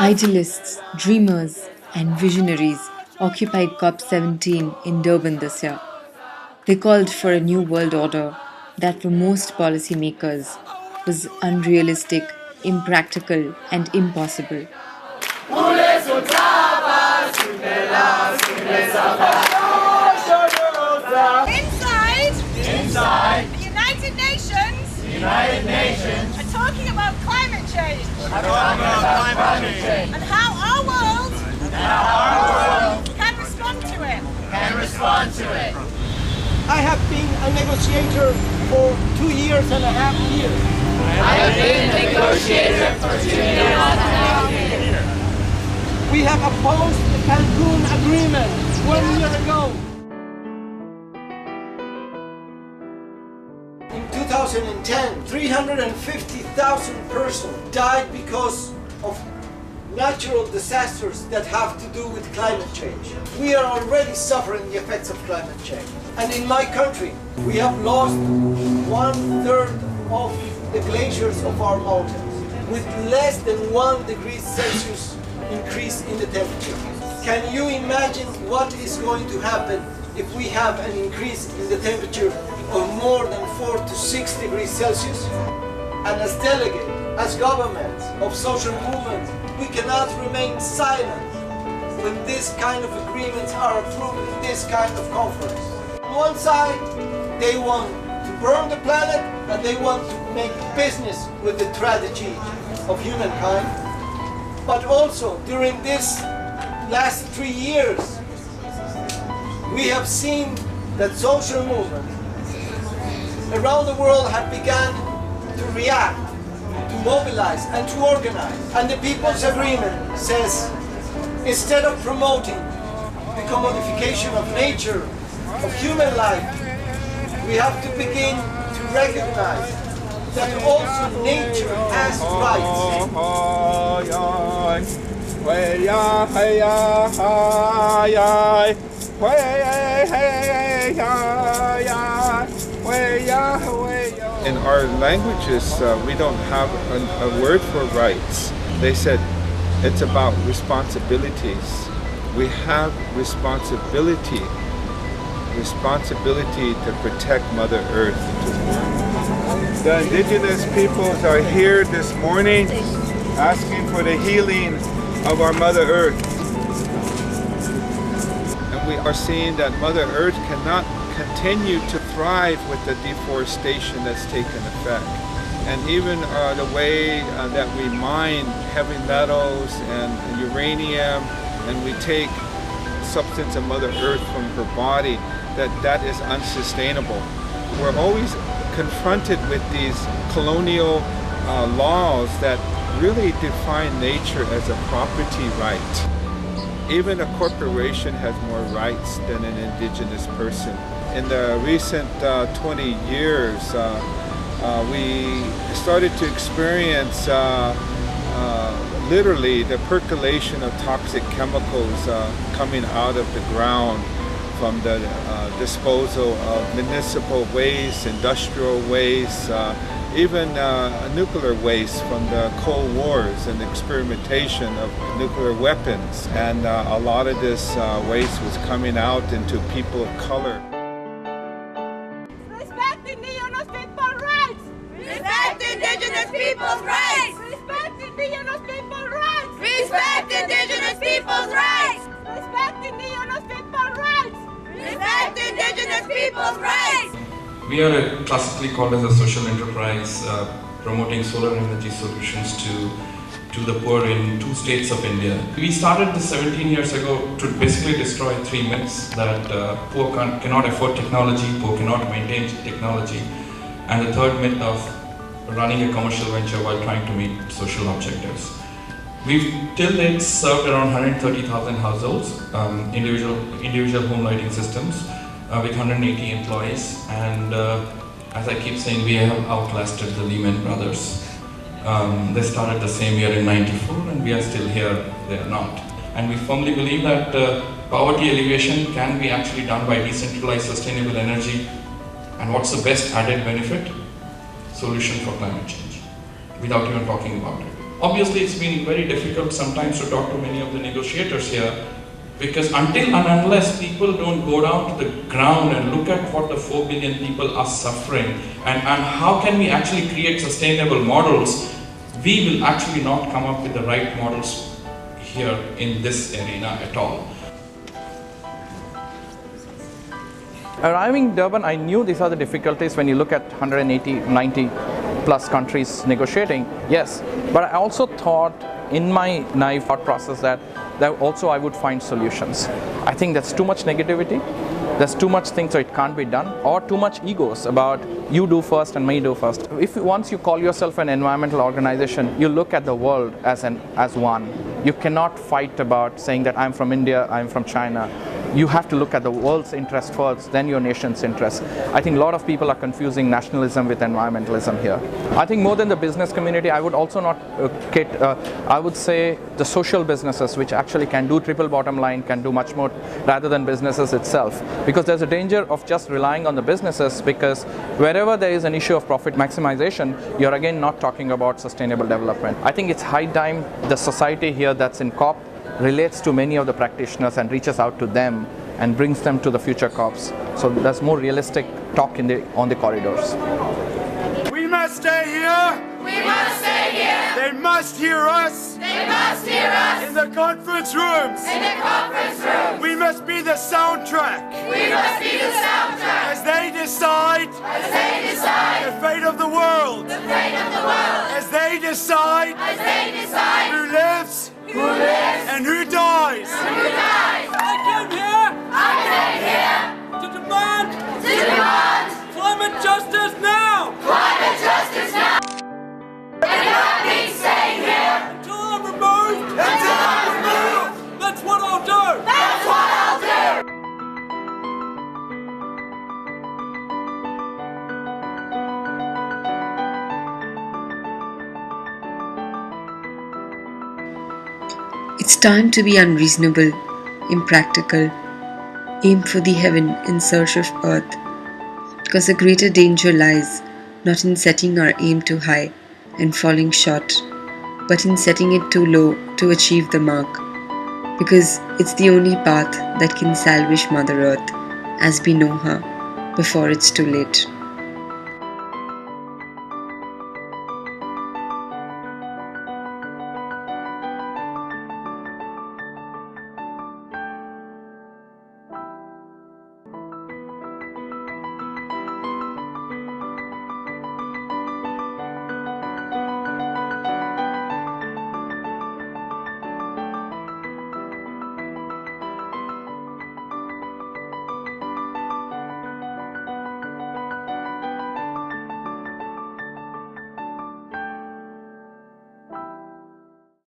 Idealists, dreamers, and visionaries occupied COP17 in Durban this year. They called for a new world order that for most policymakers was unrealistic, impractical, and impossible. Inside the United Nations are talking about climate change. And how our world can respond to it. I have been a negotiator for 2.5 years. We have opposed the Cancun Agreement 1 year ago. In 2010, 350,000 persons died because of natural disasters that have to do with climate change. We are already suffering the effects of climate change. And in my country, we have lost 1/3 of the glaciers of our mountains, with less than 1 degree Celsius increase in the temperature. Can you imagine what is going to happen if we have an increase in the temperature of more than 4 to 6 degrees Celsius? And as delegates, as governments of social movements, we cannot remain silent when this kind of agreements are approved in this kind of conference. On one side, they want to burn the planet and they want to make business with the tragedy of humankind. But also, during this last 3 years, we have seen that social movements around the world have begun to react, to mobilize and to organize. And the People's Agreement says, instead of promoting the commodification of nature, of human life, we have to begin to recognize that also nature has rights. In our languages, we don't have a word for rights. They said it's about responsibilities. We have responsibility to protect Mother Earth. The Indigenous peoples are here this morning asking for the healing of our Mother Earth. And we are seeing that Mother Earth cannot continue to thrive with the deforestation that's taken effect. And even the way that we mine heavy metals and uranium, and we take substance of Mother Earth from her body, that is unsustainable. We're always confronted with these colonial laws that really define nature as a property right. Even a corporation has more rights than an indigenous person. In the recent 20 years, we started to experience literally the percolation of toxic chemicals coming out of the ground from the disposal of municipal waste, industrial waste, even nuclear waste from the Cold Wars and experimentation of nuclear weapons. And a lot of this waste was coming out into people of color. Respect Indigenous people's rights! Respect Indigenous people's rights! Respect Indigenous people's rights! Respect Indigenous people's rights! Respect Indigenous people's rights! Respect Indigenous people's rights! We are classically called as a social enterprise promoting solar energy solutions to the poor in 2 states of India. We started this 17 years ago to basically destroy 3 myths that poor cannot afford technology, poor cannot maintain technology, and the third myth of running a commercial venture while trying to meet social objectives. We've till date served around 130,000 households, individual home lighting systems, with 180 employees, and as I keep saying, we have outlasted the Lehman Brothers. They started the same year in '94, and we are still here, they are not. And we firmly believe that poverty alleviation can be actually done by decentralized sustainable energy. And what's the best added benefit? Solution for climate change, without even talking about it. Obviously, it's been very difficult sometimes to talk to many of the negotiators here, because until and unless people don't go down to the ground and look at what the 4 billion people are suffering and how can we actually create sustainable models, we will actually not come up with the right models here in this arena at all. Arriving in Durban, I knew these are the difficulties when you look at 180, 90 plus countries negotiating, yes. But I also thought in my naive thought process that also I would find solutions. I think there's too much negativity, there's too much things so it can't be done, or too much egos about you do first and me do first. If once you call yourself an environmental organization, you look at the world as one. You cannot fight about saying that I'm from India, I'm from China. You have to look at the world's interest first, then your nation's interest. I think a lot of people are confusing nationalism with environmentalism here. I think more than the business community, I would also not I would say the social businesses which actually can do triple bottom line, can do much more rather than businesses itself. Because there's a danger of just relying on the businesses, because wherever there is an issue of profit maximization, you're again not talking about sustainable development. I think it's high time the society here that's in COP relates to many of the practitioners and reaches out to them and brings them to the future COPs. So there's more realistic talk on the corridors. We must stay here. We must stay here. They must hear us. They must hear us. In the conference rooms. In the conference room. We must be the soundtrack. We must be the soundtrack. As they decide. As they decide. The fate of the world. The fate of the world. As they decide. As they decide. Who lives. Who lives. And who dies. And who dies. I came here. I came here. To demand. To demand. Climate justice now. Climate justice now. And that means staying here. Until I'm removed. Until I'm removed. That's what I'll do. That's what I'll do. It's time to be unreasonable, impractical, aim for the heaven in search of earth, because the greater danger lies not in setting our aim too high and falling short, but in setting it too low to achieve the mark, because it's the only path that can salvage Mother Earth as we know her before it's too late.